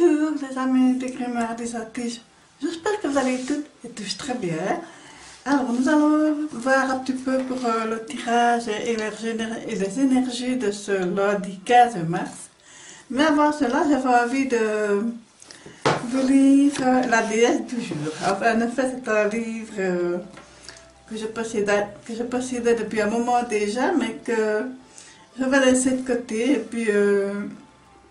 Bonjour les amis des Grimoires des Artistes, j'espère que vous allez toutes et tous très bien. Alors nous allons voir un petit peu pour le tirage et les énergies de ce lundi 15 mars. Mais avant cela, j'avais envie de vous lire La déesse du jour. Enfin, en effet, c'est un livre que je possédais depuis un moment déjà, mais que je vais laisser de côté. Et puis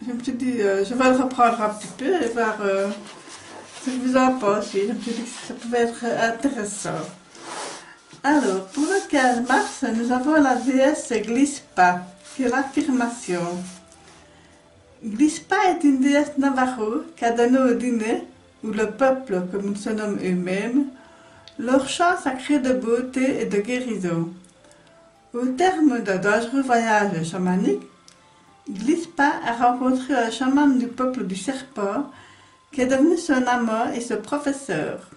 je me suis dit, je vais le reprendre un petit peu et voir ce que vous en pensez. Je me suis dit que ça pouvait être intéressant. Alors, pour le 15 mars, nous avons la déesse Glispa, qui est l'affirmation. Glispa est une déesse navajo qui a donné au dîner, ou le peuple comme ils se nomment eux-mêmes, leur chant sacré de beauté et de guérison. Au terme d'un dangereux voyage chamanique, Glispa a rencontré un chaman du peuple du serpent qui est devenu son amant et son professeur.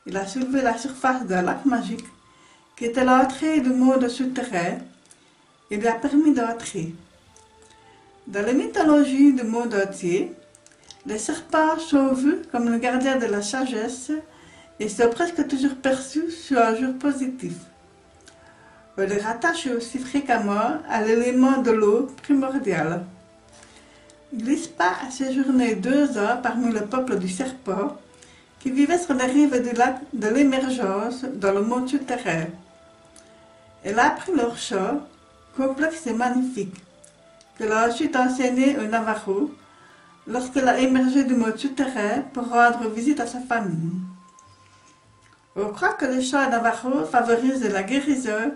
Il a soulevé la surface d'un lac magique qui était l'entrée du monde souterrain et lui a permis d'entrer. Dans la mythologie du monde entier, les serpents sont vus comme le gardien de la sagesse et sont presque toujours perçus sur un jour positif. On les rattache aussi fréquemment à l'élément de l'eau primordial. Glispa a séjourné 2 ans parmi le peuple du serpent qui vivait sur les rives du lac de l'émergence dans le monde souterrain. Elle a appris leur chant, complexe et magnifique, qu'elle a ensuite enseigné aux Navajo lorsqu'elle a émergé du monde souterrain pour rendre visite à sa famille. On croit que le chant Navajo favorise la guérison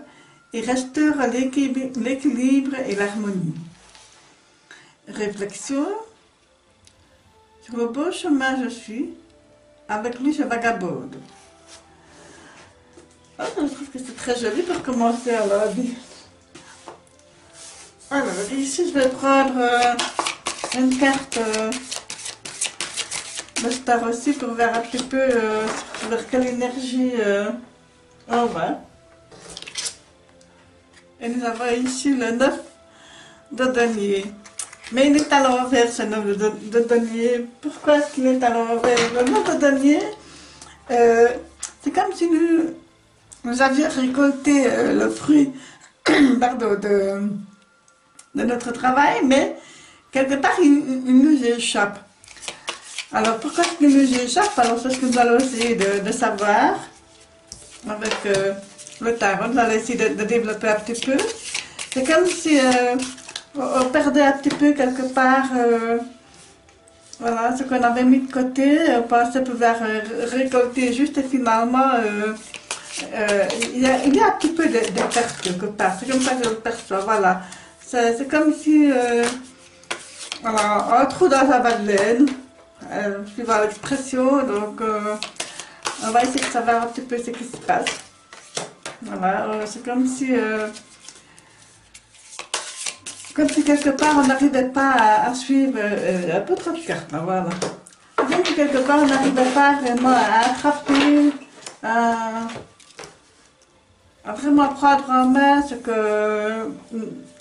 et restaure l'équilibre et l'harmonie. Réflexion. Sur le bon chemin je suis, avec lui je vagabonde. Oh, je trouve que c'est très joli pour commencer à lundi. Alors ici je vais prendre une carte de Star aussi pour voir un petit peu vers quelle énergie on va. Et nous avons ici le 9 de denier. Mais il est à l'envers ce 9 de denier. Pourquoi est-ce qu'il est à l'envers? Le 9 de denier, c'est comme si nous avions récolté le fruit pardon, de notre travail, mais quelque part il nous échappe. Alors pourquoi est-ce qu'il nous échappe? Alors c'est ce que nous allons essayer de savoir avec le tarot. Nous allons essayer de développer un petit peu. C'est comme si on perdait un petit peu quelque part voilà, ce qu'on avait mis de côté. On pensait pouvoir récolter juste et finalement il y a un petit peu de perte quelque part. C'est comme ça que je le perçois. Voilà. C'est comme si voilà, un trou dans la madeleine, suivant l'expression. Donc on va essayer de savoir un petit peu ce qui se passe. Voilà, c'est comme si quelque part on n'arrivait pas à suivre un peu trop de cartes, voilà. Comme si quelque part on n'arrivait pas vraiment à attraper, à vraiment prendre en main ce que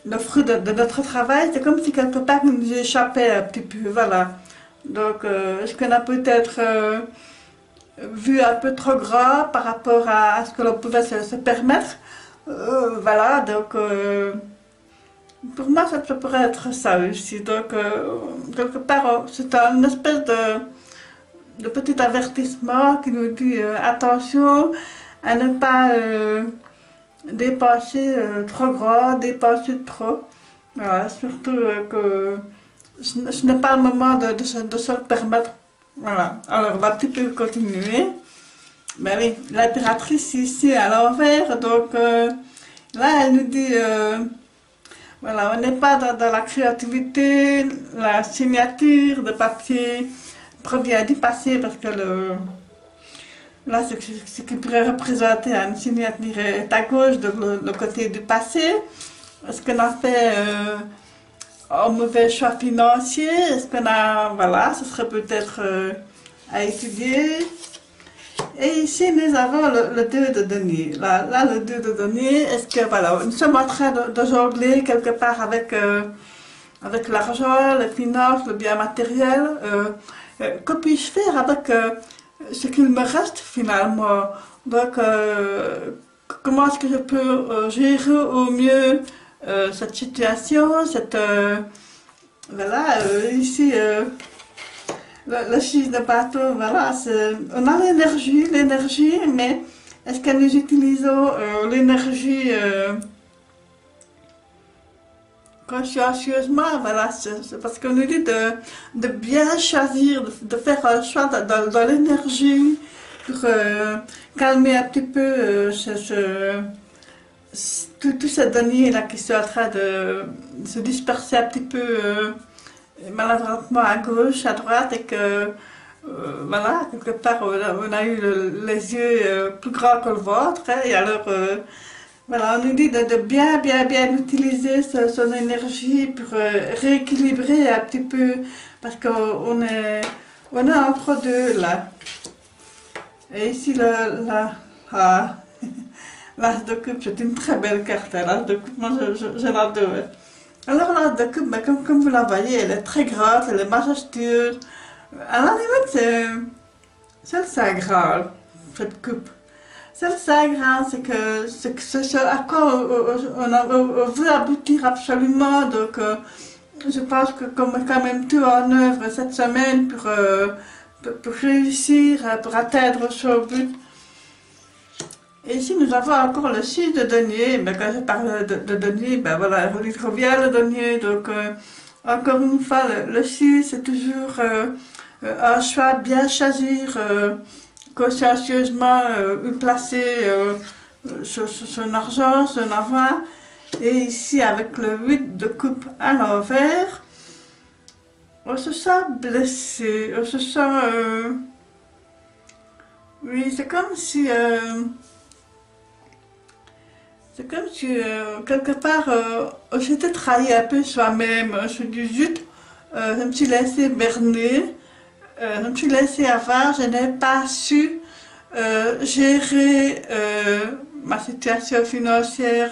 le fruit de notre travail. C'est comme si quelque part il nous échappait un petit peu, voilà. Donc est-ce qu'on a peut-être vu un peu trop gras par rapport à ce que l'on pouvait se permettre. Voilà, donc pour moi ça pourrait être ça aussi. Donc quelque part c'est une espèce de petit avertissement qui nous dit attention à ne pas dépenser trop gras, dépenser trop. Voilà, surtout que ce n'est pas le moment de se le permettre. Voilà, alors on va un petit peu continuer. Ben oui, l'impératrice ici à l'envers, donc là elle nous dit, voilà, on n'est pas dans la créativité, la signature de papier provient du passé parce que là ce qui pourrait représenter une signature est à gauche, de le côté du passé. Est-ce qu'on a fait un mauvais choix financier? Est-ce qu'on a, voilà, ce serait peut-être à étudier. Et ici nous avons le 2 de denier. Là le 2 de denier, est-ce que, voilà, nous sommes en train de jongler quelque part avec avec l'argent, les finances, le bien matériel. Que puis-je faire avec ce qu'il me reste finalement? Donc, comment est-ce que je peux gérer au mieux cette situation, voilà, ici, le schiste de bateau, voilà, on a l'énergie, mais est-ce que nous utilisons l'énergie consciencieusement? Voilà, c'est parce qu'on nous dit de bien choisir, de faire un choix dans l'énergie pour calmer un petit peu tout ce denier là qui sont en train de se disperser un petit peu maladroitement à gauche, à droite, et que voilà, quelque part on a eu les yeux plus grands que le ventre, hein, et alors voilà, on nous dit de bien utiliser son énergie pour rééquilibrer un petit peu, parce qu'on est entre deux là. Et ici l'as de coupe, c'est une très belle carte, hein, l'as de coupe, moi je l'adore. Alors l'as de coupe, ben, comme vous la voyez, elle est très grosse, elle est majestueuse. À la limite, c'est le Saint Graal, cette coupe. C'est le Saint Graal, c'est ce à quoi on veut aboutir absolument. Donc, je pense qu'on met quand même tout en œuvre cette semaine pour réussir, pour atteindre son but. Et ici, nous avons encore le 6 de denier. Mais quand je parle de denier, ben voilà, il revient le denier. Donc, encore une fois, le 6, c'est toujours un choix bien choisir, consciencieusement placer son argent, son argent. Et ici, avec le 8 de coupe à l'envers, on se sent blessé, on se sent... oui, c'est comme si... quelque part, on s'était trahi un peu soi-même. On se dit, zut, je me suis laissé berner, je me suis laissé avoir, je n'ai pas su gérer ma situation financière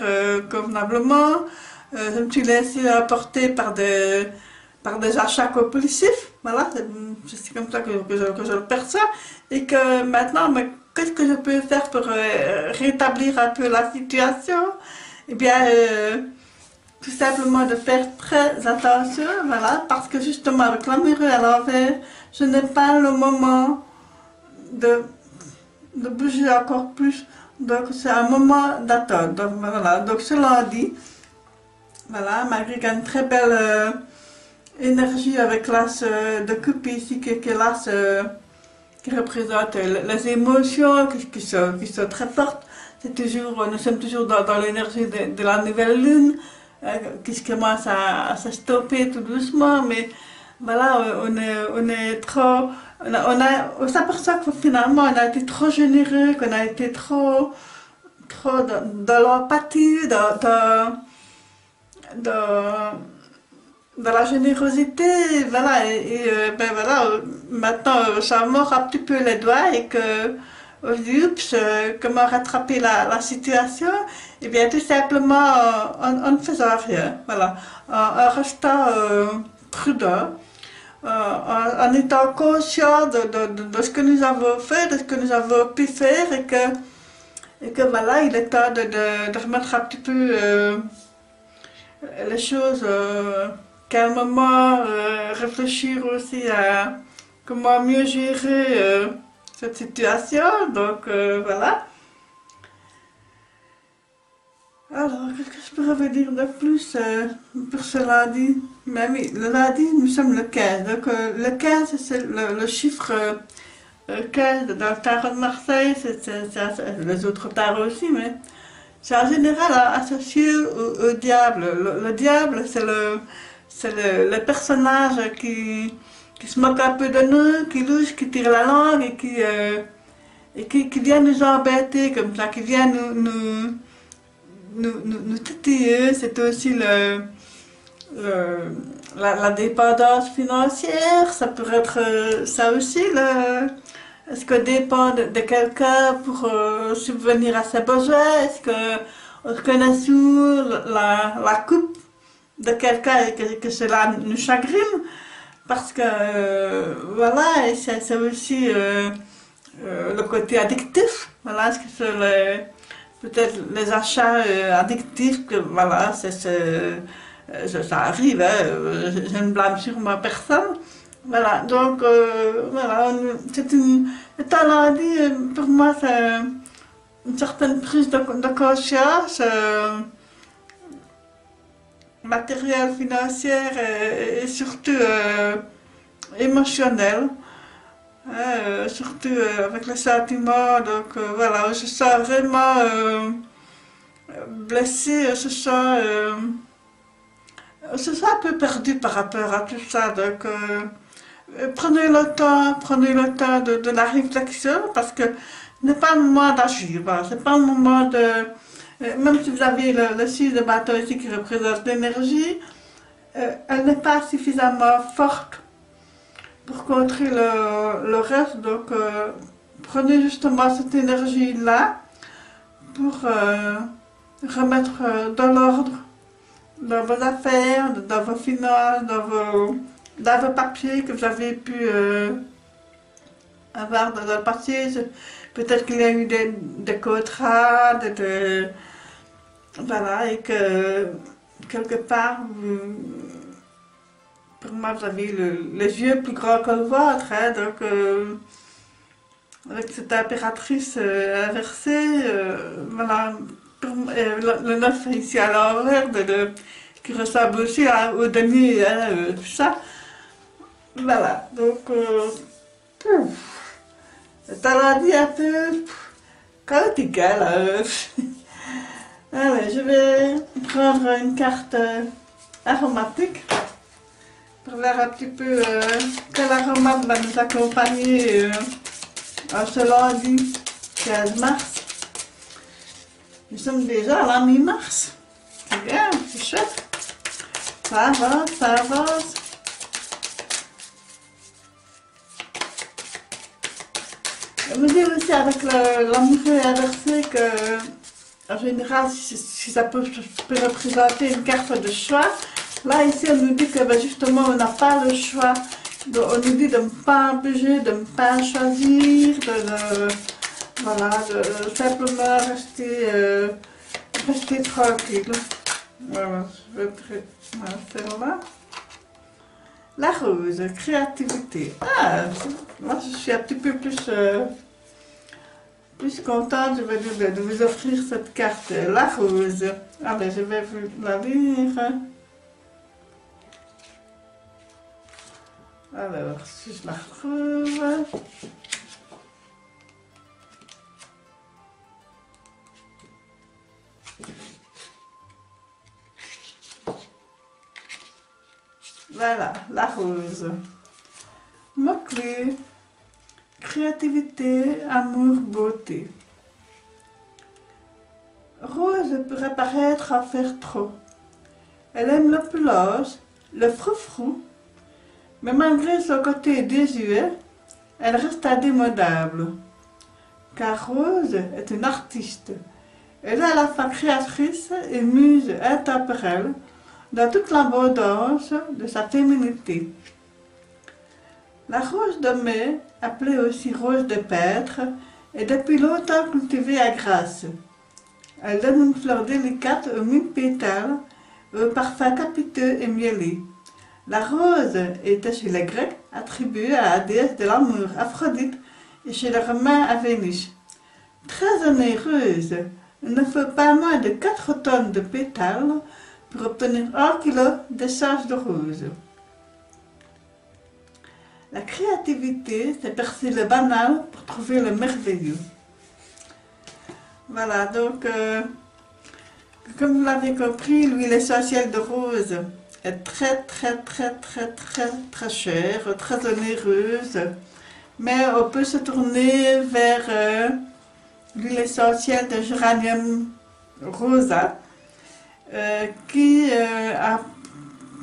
convenablement. Je me suis laissé emporter par des achats compulsifs. Voilà, c'est comme ça que je le perçois. Et que maintenant, mais qu'est-ce que je peux faire pour rétablir un peu la situation? Eh bien, tout simplement de faire très attention, voilà, parce que justement avec l'amoureux à l'envers, ce n'est pas le moment de bouger encore plus. Donc c'est un moment d'attente. Donc voilà, donc cela dit, voilà, malgré qu'il y a une très belle énergie avec l'as de coupe ici, qui est l'as qui représente les émotions qui sont très fortes. C'est toujours, nous sommes toujours dans l'énergie de la nouvelle lune, qui commence à se stopper tout doucement, mais voilà, on est trop, on s'aperçoit que finalement on a été trop généreux, qu'on a été trop dans l'empathie, dans la générosité, voilà, ben voilà, maintenant ça mord un petit peu les doigts et que on se dit, oups, comment rattraper la situation? Et bien tout simplement en ne faisant rien, voilà, en restant prudent, en étant conscient de ce que nous avons fait, de ce que nous avons pu faire, et que voilà, il est temps de remettre un petit peu les choses calmement, réfléchir aussi à comment mieux gérer cette situation. Donc voilà. Alors, qu'est-ce que je pourrais vous dire de plus pour ce lundi? Mais oui, le lundi, nous sommes le 15. Donc le 15, c'est le chiffre 15 dans le tarot de Marseille. Les autres tarots aussi, mais c'est en général associé au diable. Le diable, c'est le personnage qui se moque un peu de nous, qui louche, qui tire la langue et qui vient nous embêter comme ça, qui vient nous titiller. C'est aussi la dépendance financière, ça pourrait être ça aussi. Est-ce qu'on dépend de quelqu'un pour subvenir à ses besoins? Est-ce qu'on est sous la coupe de quelqu'un et que cela nous chagrine, parce que voilà, et c'est aussi le côté addictif, voilà, ce que c'est peut-être les achats addictifs, que voilà, ça arrive, hein, je ne blâme sûrement personne. Voilà, donc voilà, c'est une maladie, pour moi, c'est une certaine prise de conscience matérielle, financière et surtout émotionnelle. Surtout avec les sentiments, donc voilà, je sens vraiment blessée, je sens un peu perdue par rapport à tout ça, donc prenez le temps de la réflexion, parce que ce n'est pas le moment d'agir, voilà, c'est pas le moment de... même si vous avez le 6 de bâton ici qui représente l'énergie, elle n'est pas suffisamment forte pour contrer le reste, donc prenez justement cette énergie-là pour remettre de l'ordre dans vos affaires, dans vos finances, dans vos papiers que vous avez pu avoir dans le passé. Peut-être qu'il y a eu des contrats, voilà, et que quelque part, pour moi, vous avez les yeux plus grands que le vôtre, hein, donc avec cette impératrice inversée, voilà, le 9 ici à l'envers, qui ressemble aussi au denier, hein, tout ça. Voilà, donc, t'as dit un peu chaotique, hein, là. Allez, je vais prendre une carte aromatique pour voir un petit peu quel aromate va nous accompagner en ce lundi 15 mars. Nous sommes déjà à la mi-mars. C'est bien, c'est chouette. Ça avance, ça avance. Je me dis aussi avec l'amoureux inversé que, en général, si ça peut représenter une carte de choix, là ici on nous dit que ben, justement on n'a pas le choix. Donc, on nous dit de ne pas obliger, de ne pas choisir, voilà, de simplement rester tranquille. Voilà, je vais faire là. La rose, créativité. Ah, moi je suis un petit peu plus contente, je vais dire, de vous offrir cette carte, la rose. Allez, je vais vous la lire. Alors, si je la retrouve... Voilà, la rose. Mots-clés, créativité, amour, beauté. Rose pourrait paraître en faire trop. Elle aime le pelouse, le froufrou, mais malgré son côté désuet, elle reste indémodable. Car Rose est une artiste. Elle est à la fois créatrice et muse intemporelle dans toute l'abondance de sa féminité. La rose de mai, appelée aussi rose de Pêtre, est depuis longtemps cultivée à Grasse. Elle donne une fleur délicate aux mille pétales, au parfum capiteux et mielé. La rose était chez les Grecs attribuée à la déesse de l'amour Aphrodite et chez les Romains à Vénus. Très onéreuse, il ne faut pas moins de 4 tonnes de pétales pour obtenir 1 kilo d'essence de rose. La créativité, c'est percer le banal pour trouver le merveilleux. Voilà, donc, comme vous l'avez compris, l'huile essentielle de rose est très chère, très onéreuse, mais on peut se tourner vers l'huile essentielle de géranium rosa, qui a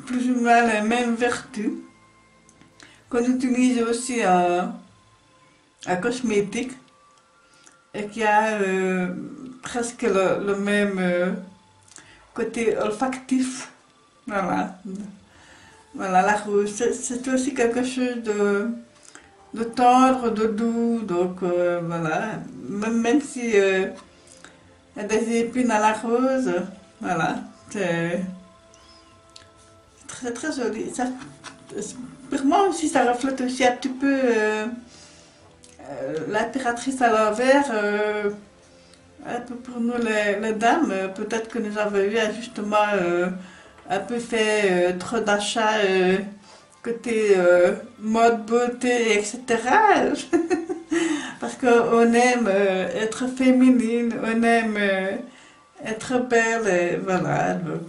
plus ou moins les mêmes vertus, qu'on utilise aussi en cosmétique, et qui a presque le même côté olfactif Voilà. Voilà, la rose, c'est aussi quelque chose de tendre, de doux, donc voilà. Même si il y a des épines à la rose, voilà. C'est très très joli. Ça, pour moi aussi, ça reflète aussi un petit peu l'impératrice à l'envers. Un peu pour nous les dames, peut-être que nous avons eu justement un peu fait trop d'achats côté mode, beauté, etc. Parce qu'on aime être féminine, on aime être belle, et voilà. Donc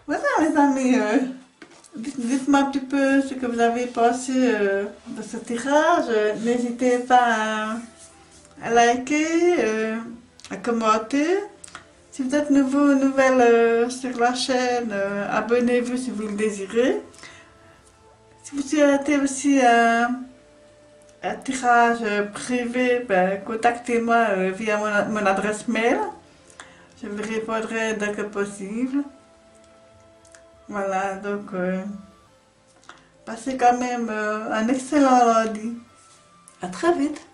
voilà mes amis, dites-moi un petit peu ce que vous avez pensé de ce tirage. N'hésitez pas à liker, à commenter. Si vous êtes nouveau ou nouvelle sur la chaîne, abonnez-vous si vous le désirez. Si vous souhaitez aussi un tirage privé, ben, contactez-moi via mon adresse mail. Je vous répondrai dès que possible. Voilà, donc passez quand même un excellent lundi. À très vite.